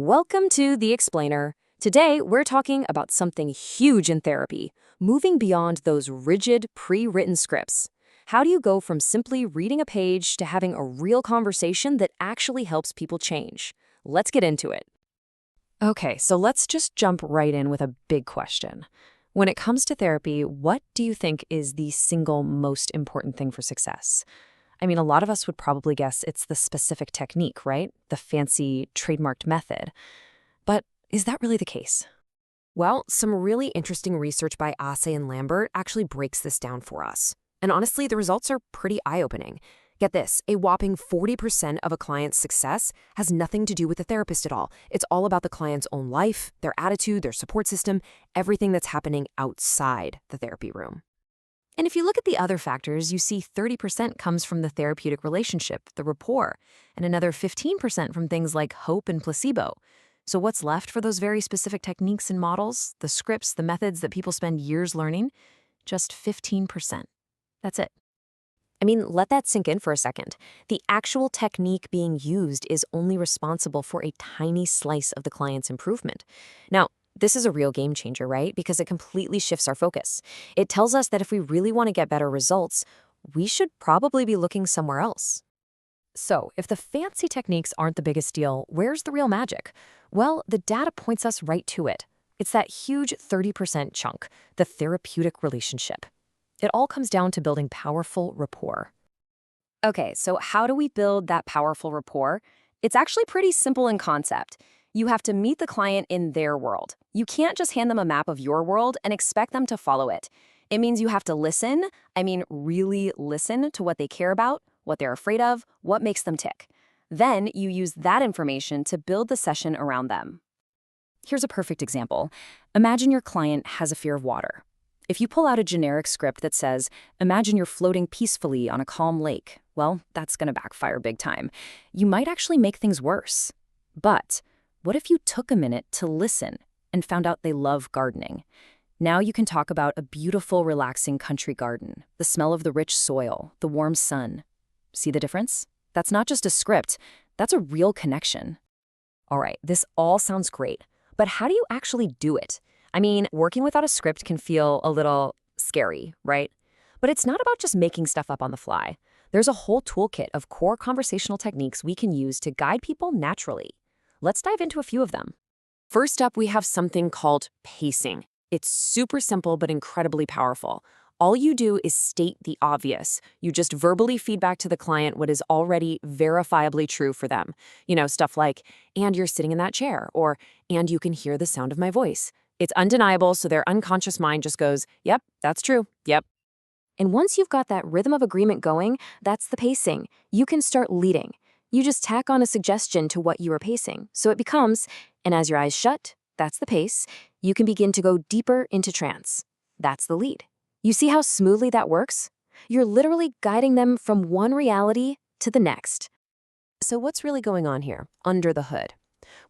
Welcome to The Explainer. Today, we're talking about something huge in therapy, moving beyond those rigid, pre-written scripts. How do you go from simply reading a page to having a real conversation that actually helps people change? Let's get into it. Okay, so let's just jump right in with a big question. When it comes to therapy, what do you think is the single most important thing for success? I mean, a lot of us would probably guess it's the specific technique, right? The fancy, trademarked method. But is that really the case? Well, some really interesting research by Assay and Lambert actually breaks this down for us. And honestly, the results are pretty eye-opening. Get this, a whopping 40% of a client's success has nothing to do with the therapist at all. It's all about the client's own life, their attitude, their support system, everything that's happening outside the therapy room. And if you look at the other factors, you see 30% comes from the therapeutic relationship, the rapport, and another 15% from things like hope and placebo. So what's left for those very specific techniques and models, the scripts, the methods that people spend years learning? Just 15%. That's it. I mean, let that sink in for a second. The actual technique being used is only responsible for a tiny slice of the client's improvement. Now, this is a real game changer, right? Because it completely shifts our focus. It tells us that if we really want to get better results, we should probably be looking somewhere else. So, if the fancy techniques aren't the biggest deal, where's the real magic? Well, the data points us right to it. It's that huge 30% chunk, the therapeutic relationship. It all comes down to building powerful rapport. Okay, so how do we build that powerful rapport? It's actually pretty simple in concept. You have to meet the client in their world. You can't just hand them a map of your world and expect them to follow it. It means you have to listen, really listen to what they care about, what they're afraid of, what makes them tick. Then you use that information to build the session around them. Here's a perfect example. Imagine your client has a fear of water. If you pull out a generic script that says, imagine you're floating peacefully on a calm lake, well, that's going to backfire big time. You might actually make things worse. But what if you took a minute to listen and found out they love gardening? Now you can talk about a beautiful, relaxing country garden, the smell of the rich soil, the warm sun. See the difference? That's not just a script, that's a real connection. All right, this all sounds great, but how do you actually do it? Working without a script can feel a little scary, right? But it's not about just making stuff up on the fly. There's a whole toolkit of core conversational techniques we can use to guide people naturally. Let's dive into a few of them. First up, we have something called pacing. It's super simple but incredibly powerful. All you do is state the obvious. You just verbally feedback to the client what is already verifiably true for them. Stuff like, and you're sitting in that chair, or, and you can hear the sound of my voice. It's undeniable, so their unconscious mind just goes, yep, that's true, yep. And once you've got that rhythm of agreement going, that's the pacing. You can start leading. You just tack on a suggestion to what you are pacing. So it becomes, and as your eyes shut, that's the pace, you can begin to go deeper into trance. That's the lead. You see how smoothly that works? You're literally guiding them from one reality to the next. So what's really going on here, under the hood?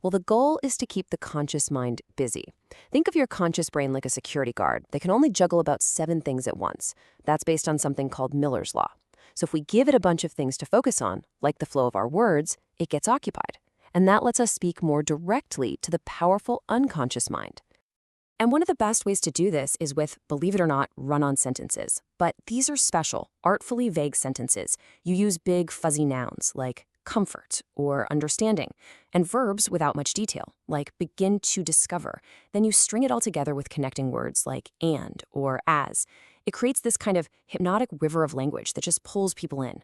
Well, the goal is to keep the conscious mind busy. Think of your conscious brain like a security guard that can only juggle about 7 things at once. That's based on something called Miller's Law. So if we give it a bunch of things to focus on, like the flow of our words, it gets occupied. And that lets us speak more directly to the powerful unconscious mind. And one of the best ways to do this is with, believe it or not, run-on sentences. But these are special, artfully vague sentences. You use big, fuzzy nouns like comfort or understanding, and verbs without much detail, like begin to discover. Then you string it all together with connecting words like and or as. It creates this kind of hypnotic river of language that just pulls people in.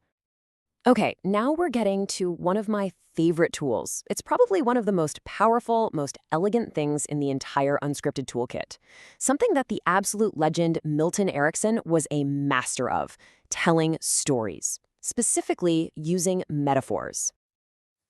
Okay, now we're getting to one of my favorite tools. It's probably one of the most powerful, most elegant things in the entire unscripted toolkit. Something that the absolute legend Milton Erickson was a master of, telling stories, specifically using metaphors.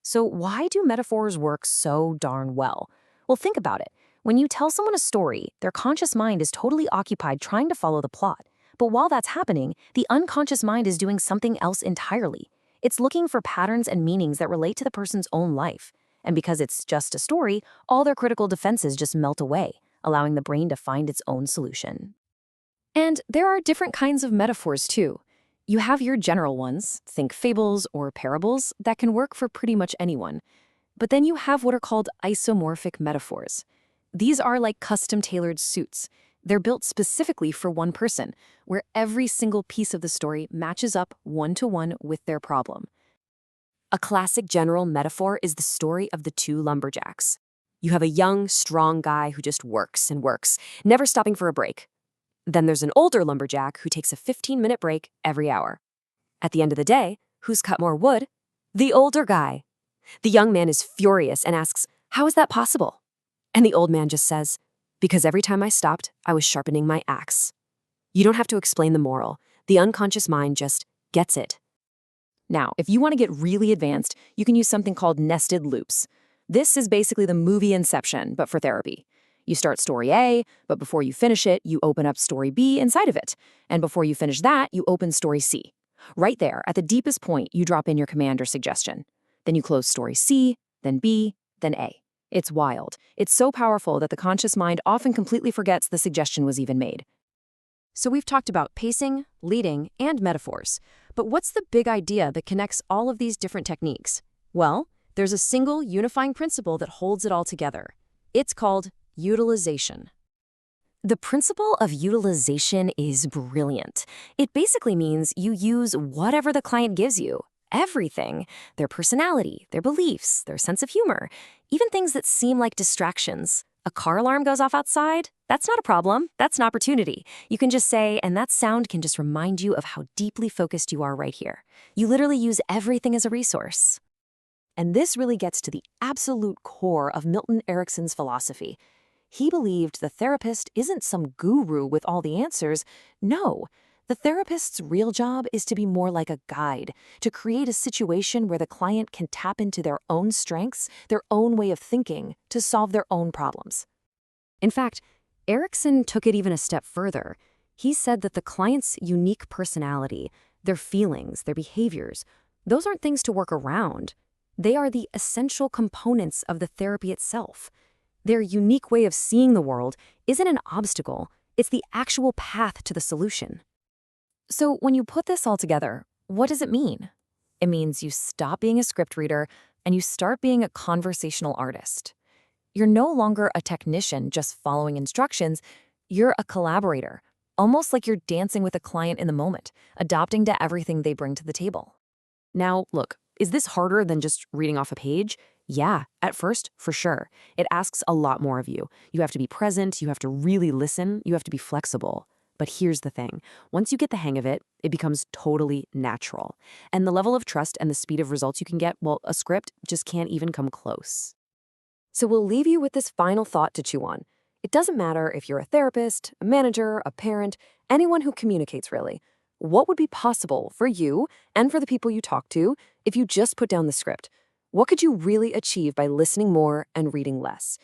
So why do metaphors work so darn well? Well, think about it. When you tell someone a story, their conscious mind is totally occupied trying to follow the plot. But while that's happening, the unconscious mind is doing something else entirely. It's looking for patterns and meanings that relate to the person's own life. And because it's just a story, all their critical defenses just melt away, allowing the brain to find its own solution. And there are different kinds of metaphors too. You have your general ones, think fables or parables, that can work for pretty much anyone. But then you have what are called isomorphic metaphors. These are like custom-tailored suits. They're built specifically for one person, where every single piece of the story matches up one-to-one with their problem. A classic general metaphor is the story of the two lumberjacks. You have a young, strong guy who just works and works, never stopping for a break. Then there's an older lumberjack who takes a 15-minute break every hour. At the end of the day, who's cut more wood? The older guy. The young man is furious and asks, "How is that possible?" And the old man just says, "Because every time I stopped, I was sharpening my axe." You don't have to explain the moral. The unconscious mind just gets it. Now, if you want to get really advanced, you can use something called nested loops. This is basically the movie Inception, but for therapy. You start story A, but before you finish it, you open up story B inside of it. And before you finish that, you open story C. Right there, at the deepest point, you drop in your command or suggestion. Then you close story C, then B, then A. It's wild. It's so powerful that the conscious mind often completely forgets the suggestion was even made. So we've talked about pacing, leading, and metaphors. But what's the big idea that connects all of these different techniques? Well, there's a single unifying principle that holds it all together. It's called utilization. The principle of utilization is brilliant. It basically means you use whatever the client gives you. Everything. Their personality, their beliefs, their sense of humor, even things that seem like distractions. A car alarm goes off outside? That's not a problem. That's an opportunity. You can just say, and that sound can just remind you of how deeply focused you are right here. You literally use everything as a resource. And this really gets to the absolute core of Milton Erickson's philosophy. He believed the therapist isn't some guru with all the answers. No, the therapist's real job is to be more like a guide, to create a situation where the client can tap into their own strengths, their own way of thinking, to solve their own problems. In fact, Erickson took it even a step further. He said that the client's unique personality, their feelings, their behaviors, those aren't things to work around. They are the essential components of the therapy itself. Their unique way of seeing the world isn't an obstacle, it's the actual path to the solution. So when you put this all together, what does it mean? It means you stop being a script reader and you start being a conversational artist. You're no longer a technician just following instructions, you're a collaborator, almost like you're dancing with a client in the moment, adapting to everything they bring to the table. Now, look, is this harder than just reading off a page? Yeah, at first, for sure. It asks a lot more of you. You have to be present, you have to really listen, you have to be flexible. But here's the thing. Once you get the hang of it, it becomes totally natural. And the level of trust and the speed of results you can get, well, a script just can't even come close. So we'll leave you with this final thought to chew on. It doesn't matter if you're a therapist, a manager, a parent, anyone who communicates really. What would be possible for you and for the people you talk to if you just put down the script? What could you really achieve by listening more and reading less?